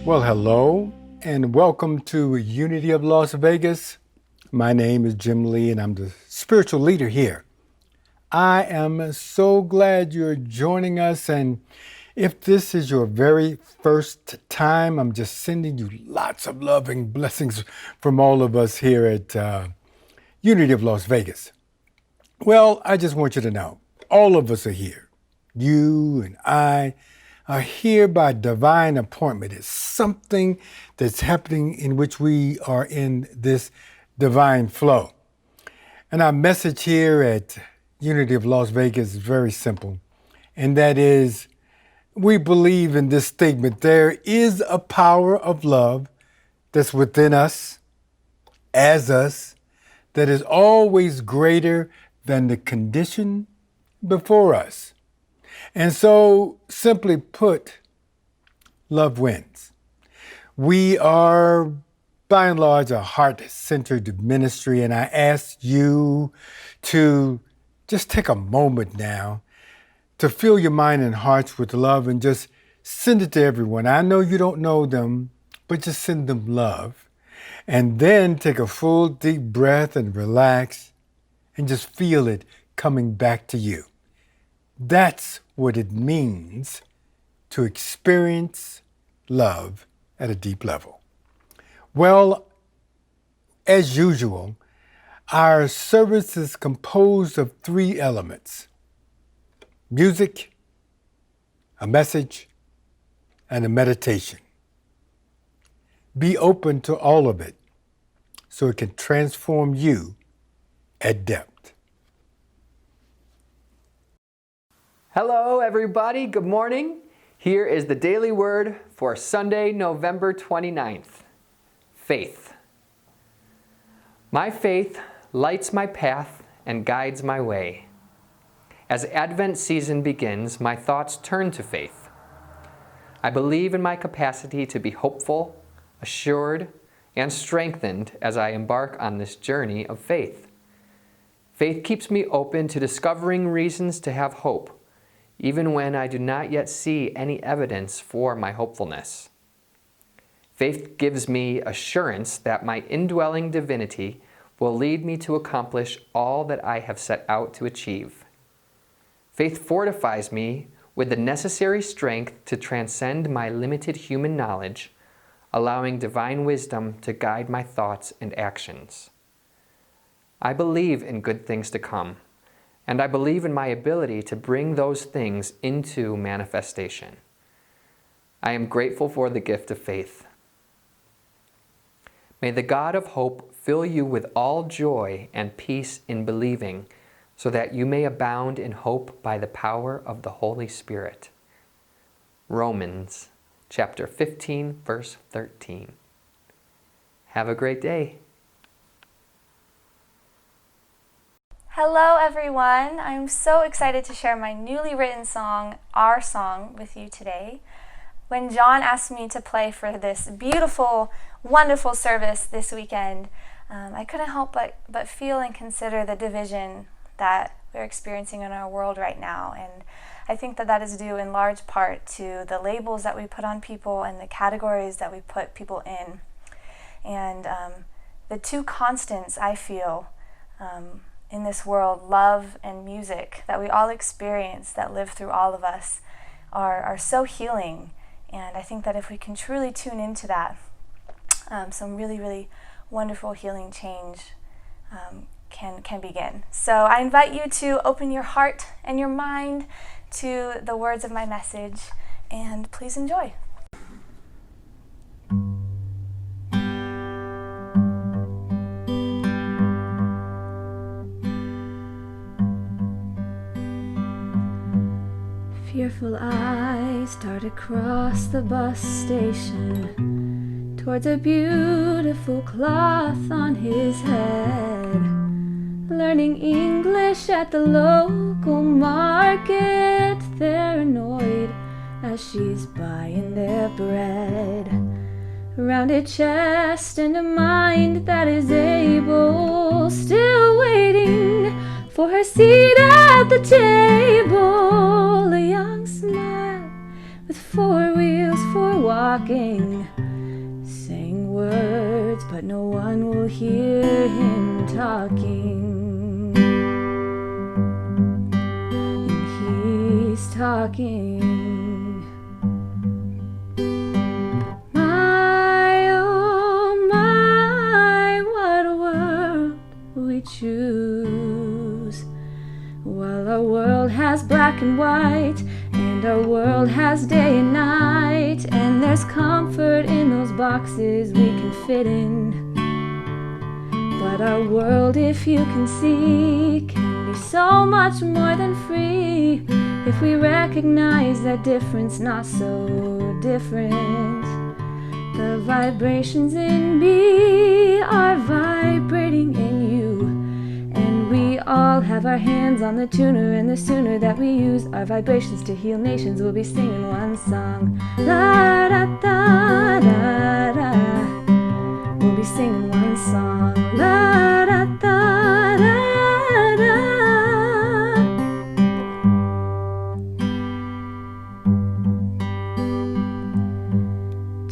Well, hello and welcome to Unity of Las Vegas. My name is Jim Lee and I'm the spiritual leader here. I am so glad you're joining us, and if this is your very first time, I'm just sending you lots of love and blessings from all of us here at Unity of Las Vegas. Well, I just want you to know, all of us are here. You and I are here by divine appointment. It's something that's happening in which we are in this divine flow. And our message here at Unity of Las Vegas is very simple, and that is, we believe in this statement: there is a power of love that's within us, as us, that is always greater than the condition before us. And so, simply put, love wins. We are, by and large, a heart-centered ministry, and I ask you to just take a moment now to fill your mind and hearts with love and just send it to everyone. I know you don't know them, but just send them love. And then take a full, deep breath and relax and just feel it coming back to you. That's what it means to experience love at a deep level. Well, as usual, our service is composed of three elements: music, a message, and a meditation. Be open to all of it so it can transform you at depth. Hello, everybody. Good morning. Here is the daily word for Sunday, November 29th. Faith. My faith lights my path and guides my way. As Advent season begins, my thoughts turn to faith. I believe in my capacity to be hopeful, assured, and strengthened as I embark on this journey of faith. Faith keeps me open to discovering reasons to have hope, even when I do not yet see any evidence for my hopefulness. Faith gives me assurance that my indwelling divinity will lead me to accomplish all that I have set out to achieve. Faith fortifies me with the necessary strength to transcend my limited human knowledge, allowing divine wisdom to guide my thoughts and actions. I believe in good things to come, and I believe in my ability to bring those things into manifestation. I am grateful for the gift of faith. May the God of hope fill you with all joy and peace in believing, so that you may abound in hope by the power of the Holy Spirit. Romans chapter 15, verse 13. Have a great day. Hello everyone, I'm so excited to share my newly written song, Our Song, with you today. When John asked me to play for this beautiful, wonderful service this weekend, I couldn't help but feel and consider the division that we're experiencing in our world right now. And I think that is due in large part to the labels that we put on people and the categories that we put people in. And the two constants I feel in this world, love and music, that we all experience, that live through all of us, are so healing. And I think that if we can truly tune into that, some really, really wonderful healing change can begin. So I invite you to open your heart and your mind to the words of my message, and please enjoy. Fearful eyes start across the bus station towards a beautiful cloth on his head, learning English at the local market. They're annoyed as she's buying their bread. Rounded chest and a mind that is able, still waiting for her seat at the table. A young smile with four wheels for walking, hear him talking. And he's talking. My, oh my, what a world we choose. While our world has black and white, and our world has day and night, and there's comfort in those boxes we can fit in. But our world, if you can see, can be so much more than free if we recognize that difference not so different. The vibrations in me are vibrating in you, and we all have our hands on the tuner, and the sooner that we use our vibrations to heal nations, we'll be singing one song. La da da da da. We'll be singing one song. La da da da da.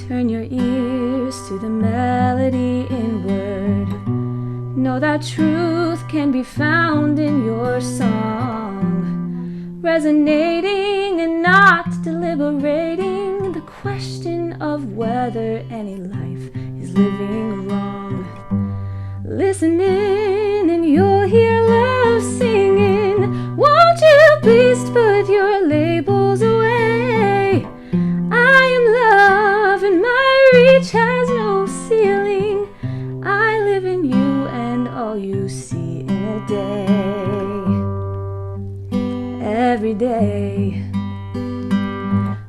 Turn your ears to the melody inward. Know that truth can be found in your song, resonating and not deliberating the question of whether any life is living wrong. Listen in and you'll hear love singing. Won't you please put your labels away? I am love and my reach has no ceiling. I live in you and all you see in a day, every day.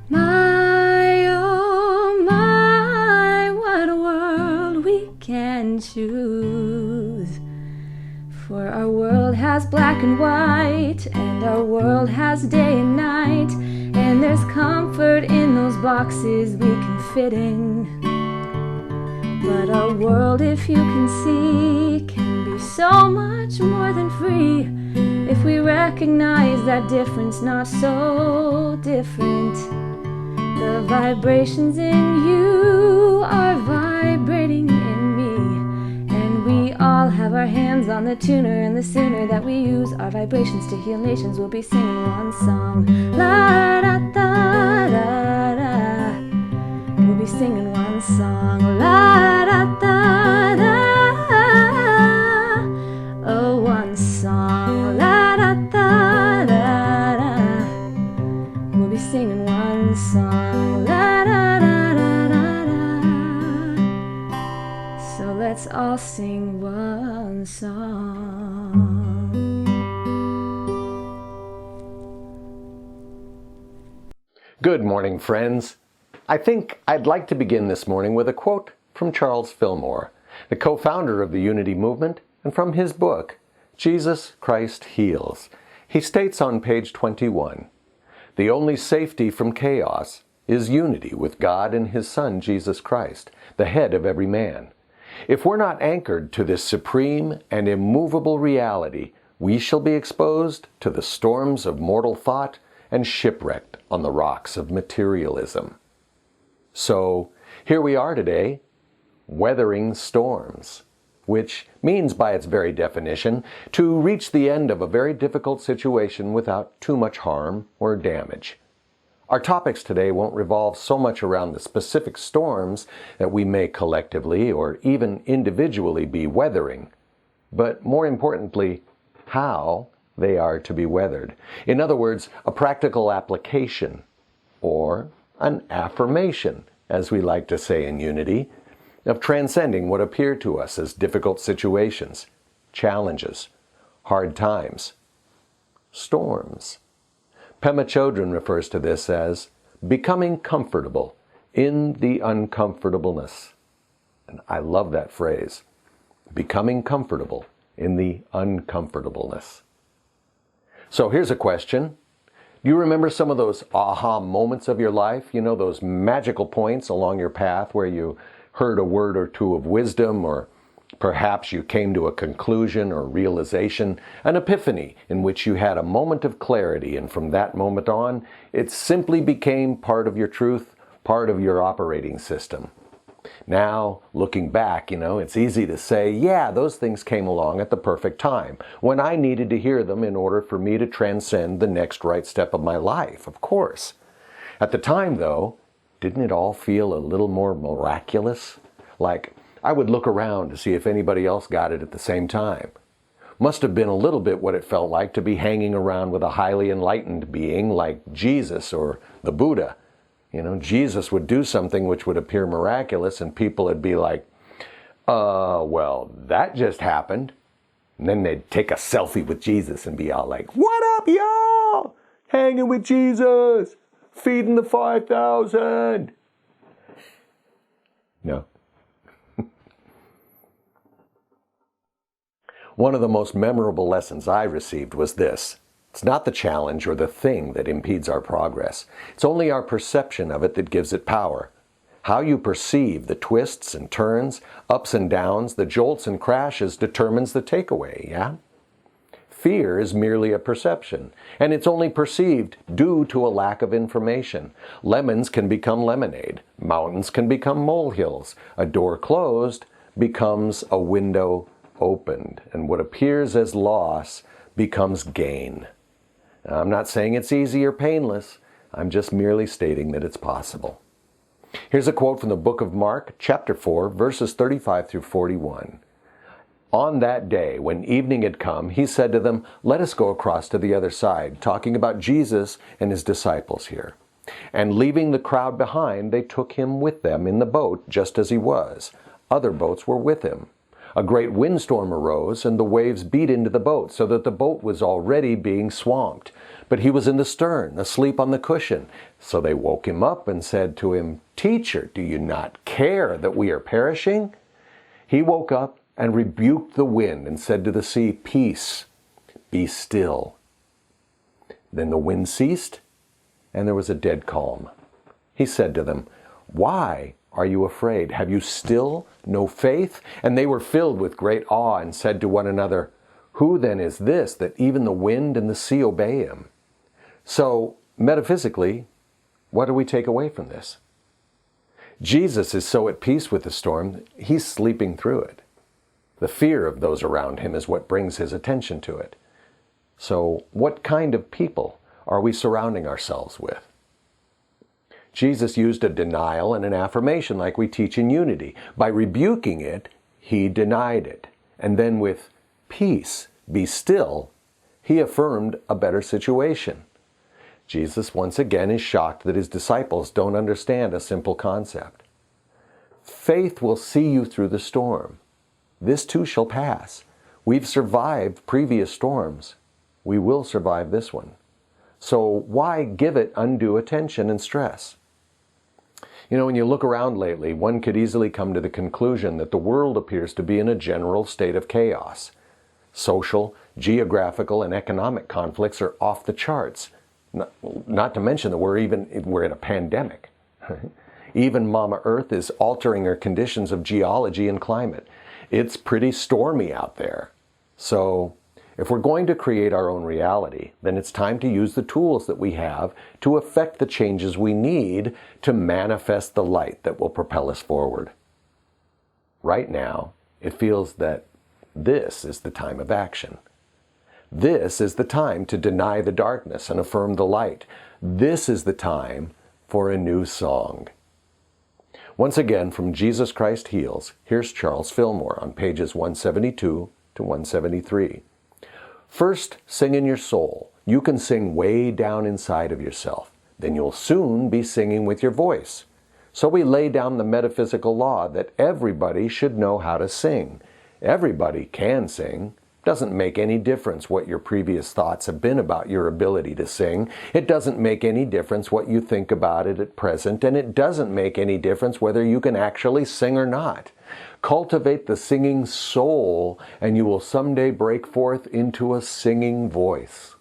My, oh my, what a world we can choose. For our world has black and white, and our world has day and night, and there's comfort in those boxes we can fit in. But our world, if you can see, can be so much more than free if we recognize that difference not so different. The vibrations in you are vibrating in me, and we all have our hands on the tuner, and the sooner that we use our vibrations to heal nations, we'll be singing one song. La da da da da. We'll be singing one song. La da da da. Oh, one song. La da da da da. We'll be singing one song. La da da da da da. So let's all sing one song. Good morning, friends. I think I'd like to begin this morning with a quote from Charles Fillmore, the co-founder of the Unity movement, and from his book, Jesus Christ Heals. He states on page 21, "The only safety from chaos is unity with God and His Son, Jesus Christ, the head of every man. If we're not anchored to this supreme and immovable reality, we shall be exposed to the storms of mortal thought and shipwrecked on the rocks of materialism." So here we are today, weathering storms, which means by its very definition to reach the end of a very difficult situation without too much harm or damage. Our topics today won't revolve so much around the specific storms that we may collectively or even individually be weathering, but more importantly, how they are to be weathered. In other words, a practical application, or an affirmation, as we like to say in Unity, of transcending what appear to us as difficult situations, challenges, hard times, storms. Pema Chodron refers to this as becoming comfortable in the uncomfortableness. And I love that phrase, becoming comfortable in the uncomfortableness. So here's a question. Do you remember some of those aha moments of your life? You know, those magical points along your path where you heard a word or two of wisdom, or perhaps you came to a conclusion or realization, an epiphany in which you had a moment of clarity, and from that moment on, it simply became part of your truth, part of your operating system. Now, looking back, it's easy to say, yeah, those things came along at the perfect time, when I needed to hear them in order for me to transcend the next right step of my life, of course. At the time, though, didn't it all feel a little more miraculous? Like, I would look around to see if anybody else got it at the same time. Must have been a little bit what it felt like to be hanging around with a highly enlightened being like Jesus or the Buddha. Jesus would do something which would appear miraculous, and people would be like, well, that just happened. And then they'd take a selfie with Jesus and be all like, what up, y'all? Hanging with Jesus, feeding the 5,000. No. One of the most memorable lessons I received was this. It's not the challenge or the thing that impedes our progress. It's only our perception of it that gives it power. How you perceive the twists and turns, ups and downs, the jolts and crashes determines the takeaway, yeah? Fear is merely a perception, and it's only perceived due to a lack of information. Lemons can become lemonade. Mountains can become molehills. A door closed becomes a window opened, and what appears as loss becomes gain. I'm not saying it's easy or painless. I'm just merely stating that it's possible. Here's a quote from the book of Mark, chapter 4, verses 35 through 41. On that day, when evening had come, he said to them, let us go across to the other side, talking about Jesus and his disciples here. And leaving the crowd behind, they took him with them in the boat, just as he was. Other boats were with him. A great windstorm arose, and the waves beat into the boat, so that the boat was already being swamped. But he was in the stern, asleep on the cushion. So they woke him up and said to him, Teacher, do you not care that we are perishing? He woke up and rebuked the wind and said to the sea, Peace, be still. Then the wind ceased, and there was a dead calm. He said to them, Why are you afraid? Have you still no faith? And they were filled with great awe and said to one another, Who then is this that even the wind and the sea obey him? So, metaphysically, what do we take away from this? Jesus is so at peace with the storm, he's sleeping through it. The fear of those around him is what brings his attention to it. So, what kind of people are we surrounding ourselves with? Jesus used a denial and an affirmation like we teach in unity. By rebuking it, he denied it. And then with peace, be still, he affirmed a better situation. Jesus once again is shocked that his disciples don't understand a simple concept. Faith will see you through the storm. This too shall pass. We've survived previous storms. We will survive this one. So why give it undue attention and stress? When you look around lately, one could easily come to the conclusion that the world appears to be in a general state of chaos. Social, geographical, and economic conflicts are off the charts. Not to mention that we're in a pandemic. Even Mama Earth is altering her conditions of geology and climate. It's pretty stormy out there. So, if we're going to create our own reality, then it's time to use the tools that we have to effect the changes we need to manifest the light that will propel us forward. Right now, it feels that this is the time of action. This is the time to deny the darkness and affirm the light. This is the time for a new song. Once again, from Jesus Christ Heals, here's Charles Fillmore on pages 172 to 173. First, sing in your soul. You can sing way down inside of yourself. Then you'll soon be singing with your voice. So we lay down the metaphysical law that everybody should know how to sing. Everybody can sing. Doesn't make any difference what your previous thoughts have been about your ability to sing. It doesn't make any difference what you think about it at present, and it doesn't make any difference whether you can actually sing or not. Cultivate the singing soul, and you will someday break forth into a singing voice.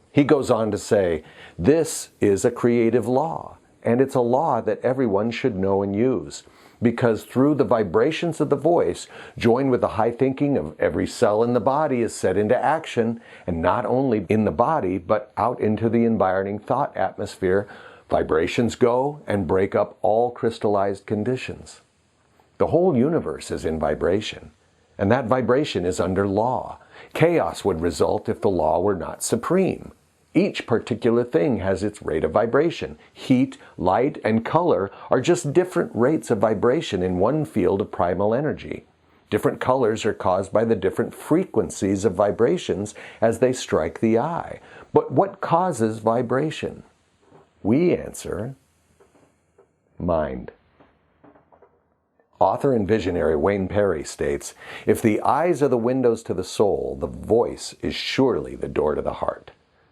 He goes on to say, this is a creative law, and it's a law that everyone should know and use. Because through the vibrations of the voice, joined with the high thinking of every cell in the body, is set into action, and not only in the body, but out into the environing thought atmosphere, vibrations go and break up all crystallized conditions. The whole universe is in vibration, and that vibration is under law. Chaos would result if the law were not supreme. Each particular thing has its rate of vibration. Heat, light, and color are just different rates of vibration in one field of primal energy. Different colors are caused by the different frequencies of vibrations as they strike the eye. But what causes vibration? We answer, mind. Author and visionary Wayne Perry states, "If the eyes are the windows to the soul, the voice is surely the door to the heart."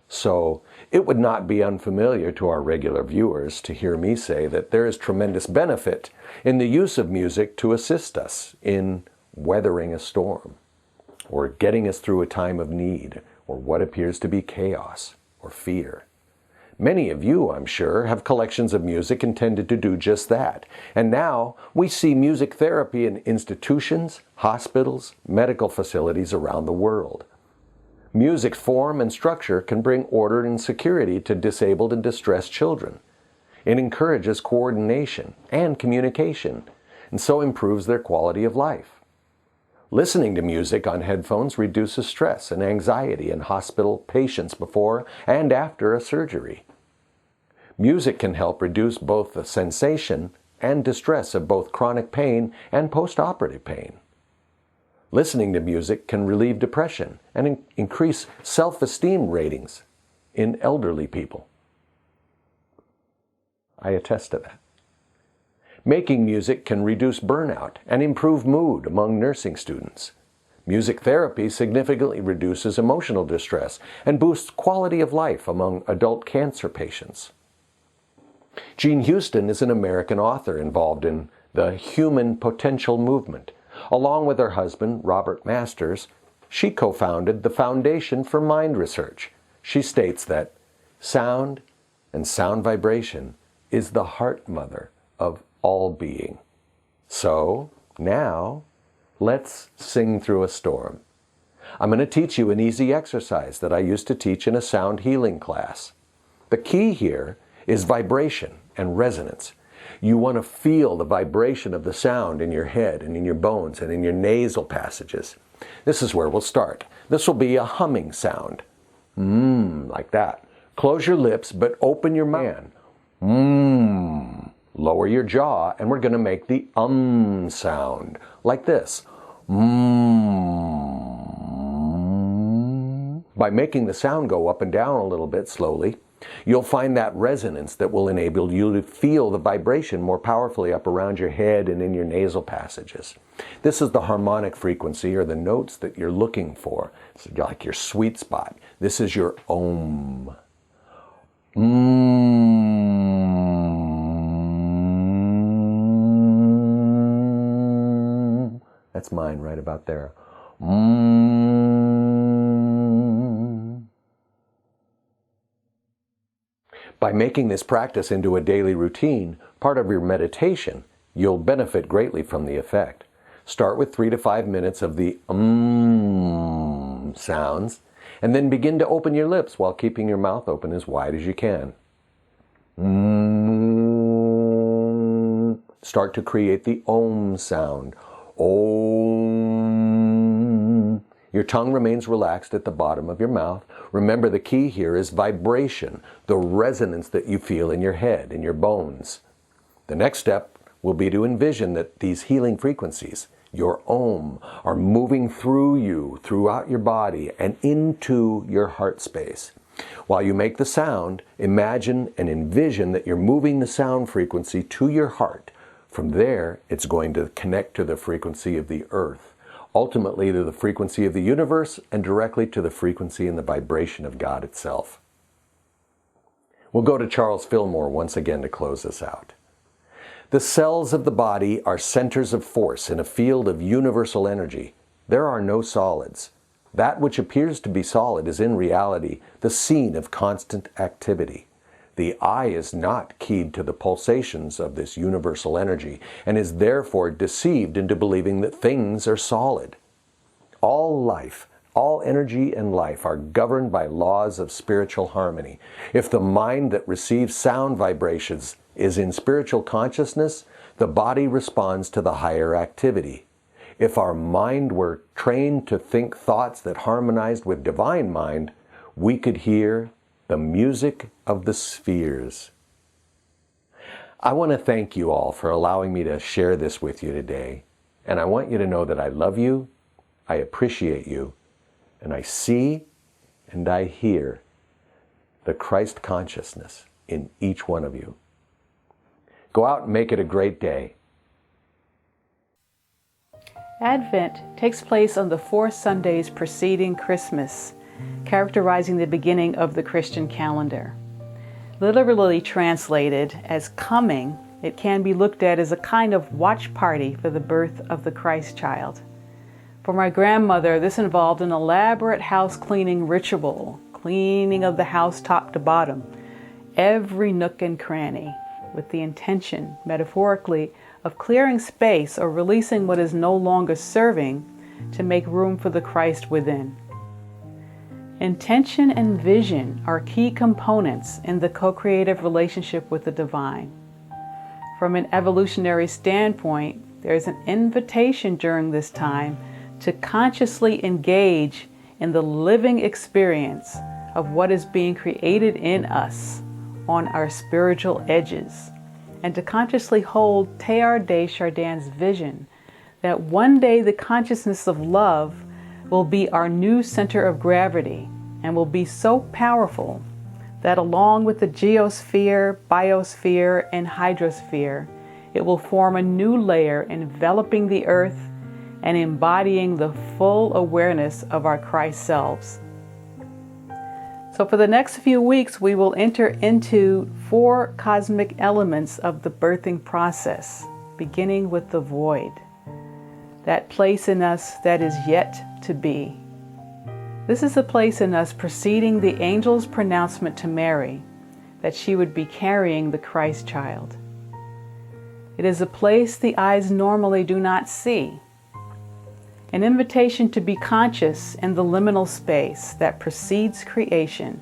So, it would not be unfamiliar to our regular viewers to hear me say that there is tremendous benefit in the use of music to assist us in weathering a storm, or getting us through a time of need, or what appears to be chaos or fear. Many of you, I'm sure, have collections of music intended to do just that. And now we see music therapy in institutions, hospitals, medical facilities around the world. Music's form and structure can bring order and security to disabled and distressed children. It encourages coordination and communication, and so improves their quality of life. Listening to music on headphones reduces stress and anxiety in hospital patients before and after a surgery. Music can help reduce both the sensation and distress of both chronic pain and post-operative pain. Listening to music can relieve depression and increase self-esteem ratings in elderly people. I attest to that. Making music can reduce burnout and improve mood among nursing students. Music therapy significantly reduces emotional distress and boosts quality of life among adult cancer patients. Jean Houston is an American author involved in the Human Potential Movement. Along with her husband, Robert Masters, she co-founded the Foundation for Mind Research. She states that sound and sound vibration is the heart mother of all being. So, now, let's sing through a storm. I'm going to teach you an easy exercise that I used to teach in a sound healing class. The key here is vibration and resonance. You want to feel the vibration of the sound in your head and in your bones and in your nasal passages. This is where we'll start. This will be a humming sound. Like that. Close your lips, but open your mouth. Lower your jaw, and we're going to make the sound, like this. By making the sound go up and down a little bit slowly, you'll find that resonance that will enable you to feel the vibration more powerfully up around your head and in your nasal passages. This is the harmonic frequency, or the notes that you're looking for. It's like your sweet spot. This is your Om. That's mine right about there. By making this practice into a daily routine, part of your meditation, you'll benefit greatly from the effect. Start with 3 to 5 minutes of the sounds, and then begin to open your lips while keeping your mouth open as wide as you can. Start to create the Om sound. Om. Your tongue remains relaxed at the bottom of your mouth. Remember, the key here is vibration, the resonance that you feel in your head, in your bones. The next step will be to envision that these healing frequencies, your Om, are moving through you, throughout your body, and into your heart space. While you make the sound, imagine and envision that you're moving the sound frequency to your heart. From there, it's going to connect to the frequency of the earth, ultimately to the frequency of the universe, and directly to the frequency and the vibration of God itself. We'll go to Charles Fillmore once again to close this out. The cells of the body are centers of force in a field of universal energy. There are no solids. That which appears to be solid is in reality the scene of constant activity. The eye is not keyed to the pulsations of this universal energy and is therefore deceived into believing that things are solid. All life, all energy and life are governed by laws of spiritual harmony. If the mind that receives sound vibrations is in spiritual consciousness, the body responds to the higher activity. If our mind were trained to think thoughts that harmonized with divine mind, we could hear the music of the spheres. I want to thank you all for allowing me to share this with you today. And I want you to know that I love you, I appreciate you, and I see and I hear the Christ consciousness in each one of you. Go out and make it a great day. Advent takes place on the 4 Sundays preceding Christmas, characterizing the beginning of the Christian calendar. Literally translated as coming, it can be looked at as a kind of watch party for the birth of the Christ child. For my grandmother, this involved an elaborate house cleaning ritual, cleaning of the house top to bottom, every nook and cranny, with the intention, metaphorically, of clearing space or releasing what is no longer serving to make room for the Christ within. Intention and vision are key components in the co-creative relationship with the divine. From an evolutionary standpoint, there is an invitation during this time to consciously engage in the living experience of what is being created in us on our spiritual edges, and to consciously hold Teilhard de Chardin's vision that one day the consciousness of love will be our new center of gravity and will be so powerful that along with the geosphere, biosphere, and hydrosphere, it will form a new layer enveloping the earth and embodying the full awareness of our Christ selves. So for the next few weeks, we will enter into 4 cosmic elements of the birthing process, beginning with the void, that place in us that is yet to be. This is the place in us preceding the angel's pronouncement to Mary that she would be carrying the Christ child. It is a place the eyes normally do not see, an invitation to be conscious in the liminal space that precedes creation,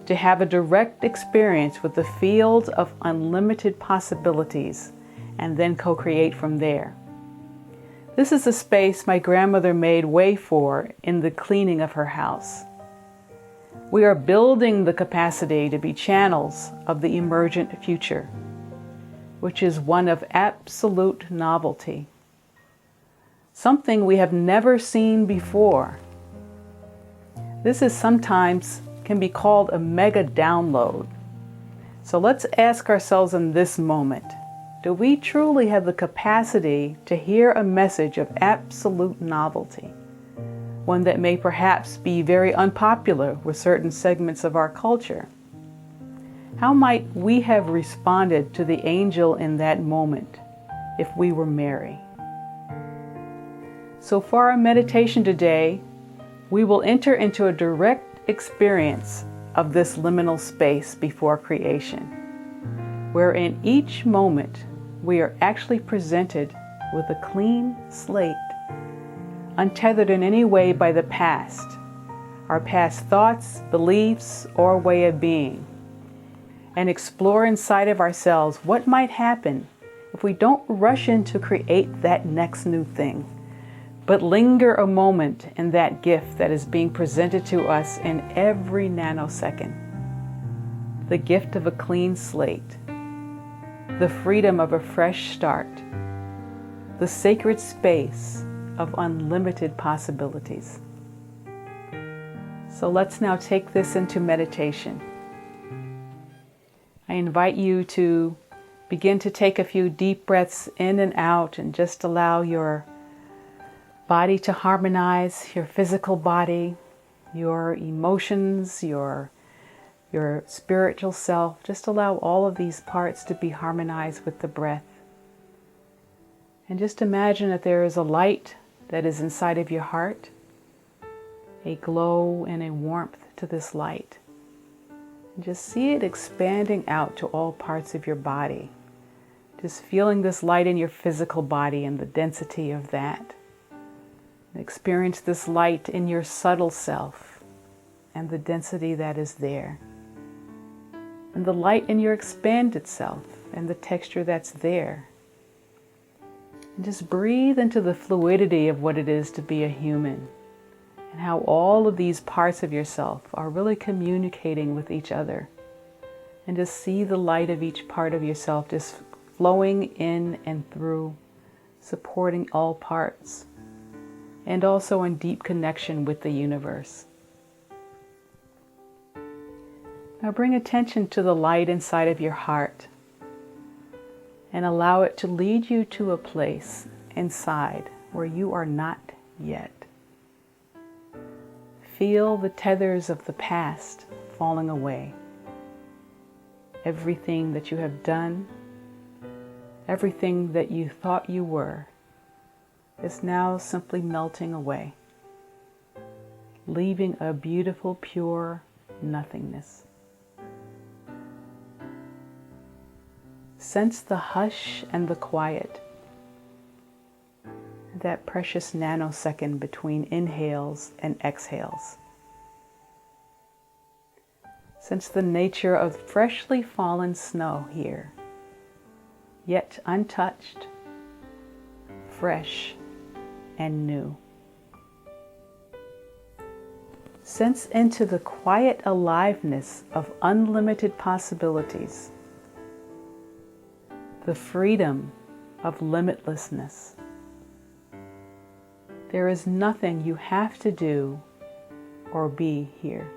to have a direct experience with the field of unlimited possibilities, and then co-create from there. This is the space my grandmother made way for in the cleaning of her house. We are building the capacity to be channels of the emergent future, which is one of absolute novelty. Something we have never seen before. This is sometimes can be called a mega download. So let's ask ourselves in this moment, do we truly have the capacity to hear a message of absolute novelty? One that may perhaps be very unpopular with certain segments of our culture. How might we have responded to the angel in that moment if we were Mary? So for our meditation today, we will enter into a direct experience of this liminal space before creation, where in each moment we are actually presented with a clean slate, untethered in any way by the past, our past thoughts, beliefs, or way of being, and explore inside of ourselves what might happen if we don't rush in to create that next new thing, but linger a moment in that gift that is being presented to us in every nanosecond. The gift of a clean slate, the freedom of a fresh start, the sacred space of unlimited possibilities. So let's now take this into meditation. I invite you to begin to take a few deep breaths in and out and just allow your body to harmonize, your physical body, your emotions, your spiritual self. Just allow all of these parts to be harmonized with the breath. And just imagine that there is a light that is inside of your heart, a glow and a warmth to this light. And just see it expanding out to all parts of your body. Just feeling this light in your physical body and the density of that. Experience this light in your subtle self and the density that is there. And the light in your expanded self and the texture that's there. And just breathe into the fluidity of what it is to be a human, and how all of these parts of yourself are really communicating with each other. And just see the light of each part of yourself just flowing in and through, supporting all parts, and also in deep connection with the universe. Now bring attention to the light inside of your heart and allow it to lead you to a place inside where you are not yet. Feel the tethers of the past falling away. Everything that you have done, everything that you thought you were, is now simply melting away, leaving a beautiful, pure nothingness. Sense the hush and the quiet, that precious nanosecond between inhales and exhales. Sense the nature of freshly fallen snow here, yet untouched, fresh, and new. Sense into the quiet aliveness of unlimited possibilities, the freedom of limitlessness. There is nothing you have to do or be here.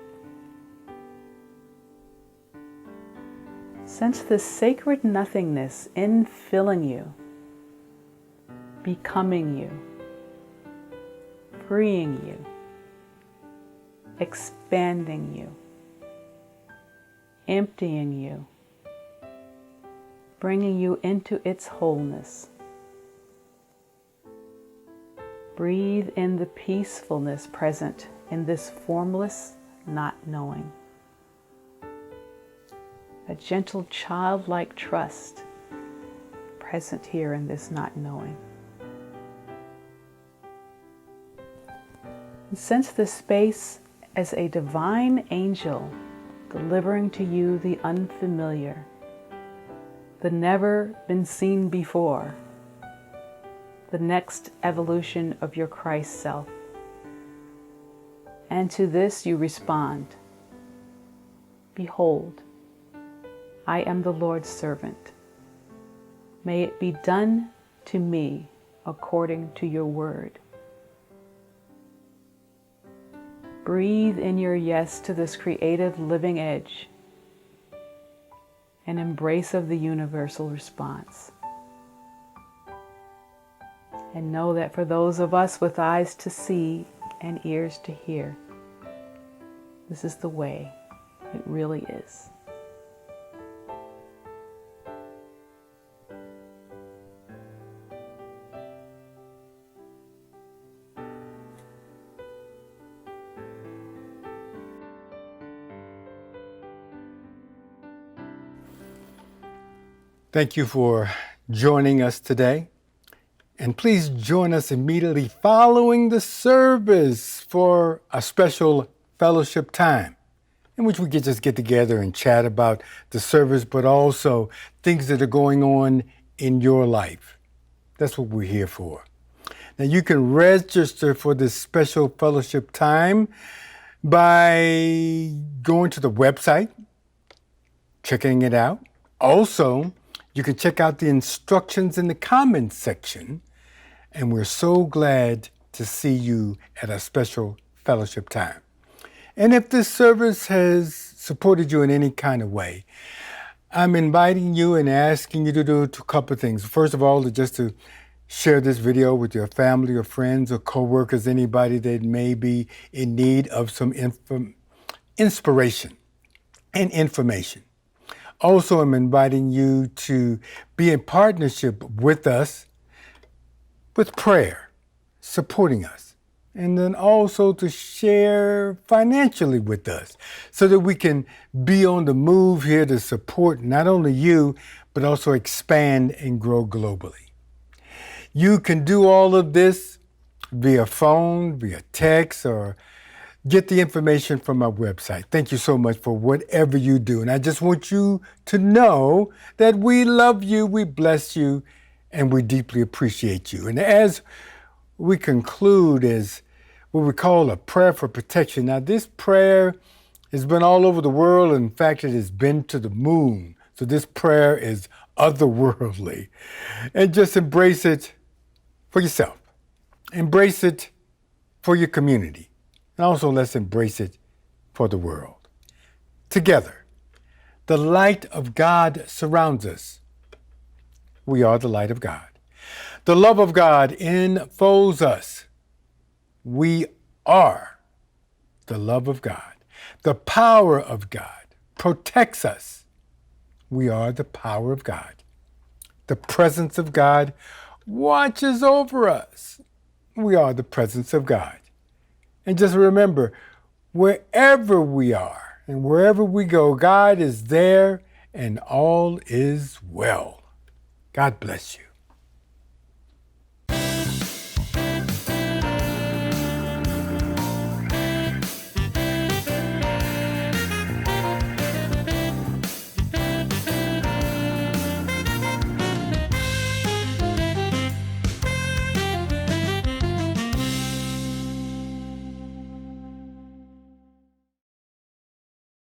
Sense the sacred nothingness infilling you, becoming you, freeing you, expanding you, emptying you, bringing you into its wholeness. Breathe in the peacefulness present in this formless not knowing. A gentle childlike trust present here in this not knowing. And sense the space as a divine angel delivering to you the unfamiliar, the never been seen before, the next evolution of your Christ self. And to this you respond, behold, I am the Lord's servant. May it be done to me according to your word. Breathe in your yes to this creative living edge, an embrace of the universal response. And know that for those of us with eyes to see and ears to hear, this is the way it really is. Thank you for joining us today. And please join us immediately following the service for a special fellowship time in which we can just get together and chat about the service, but also things that are going on in your life. That's what we're here for. Now you can register for this special fellowship time by going to the website, checking it out. Also, you can check out the instructions in the comments section, and we're so glad to see you at a special fellowship time. And if this service has supported you in any kind of way, I'm inviting you and asking you to do a couple of things. First of all, just to share this video with your family or friends or coworkers, anybody that may be in need of some inspiration and information. Also, I'm inviting you to be in partnership with us with prayer, supporting us, and then also to share financially with us so that we can be on the move here to support not only you, but also expand and grow globally. You can do all of this via phone, via text, or get the information from our website. Thank you so much for whatever you do. And I just want you to know that we love you, we bless you, and we deeply appreciate you. And as we conclude is what we call a prayer for protection. Now, this prayer has been all over the world. In fact, it has been to the moon. So this prayer is otherworldly. And just embrace it for yourself. Embrace it for your community. And also let's embrace it for the world. Together, the light of God surrounds us. We are the light of God. The love of God enfolds us. We are the love of God. The power of God protects us. We are the power of God. The presence of God watches over us. We are the presence of God. And just remember, wherever we are and wherever we go, God is there and all is well. God bless you.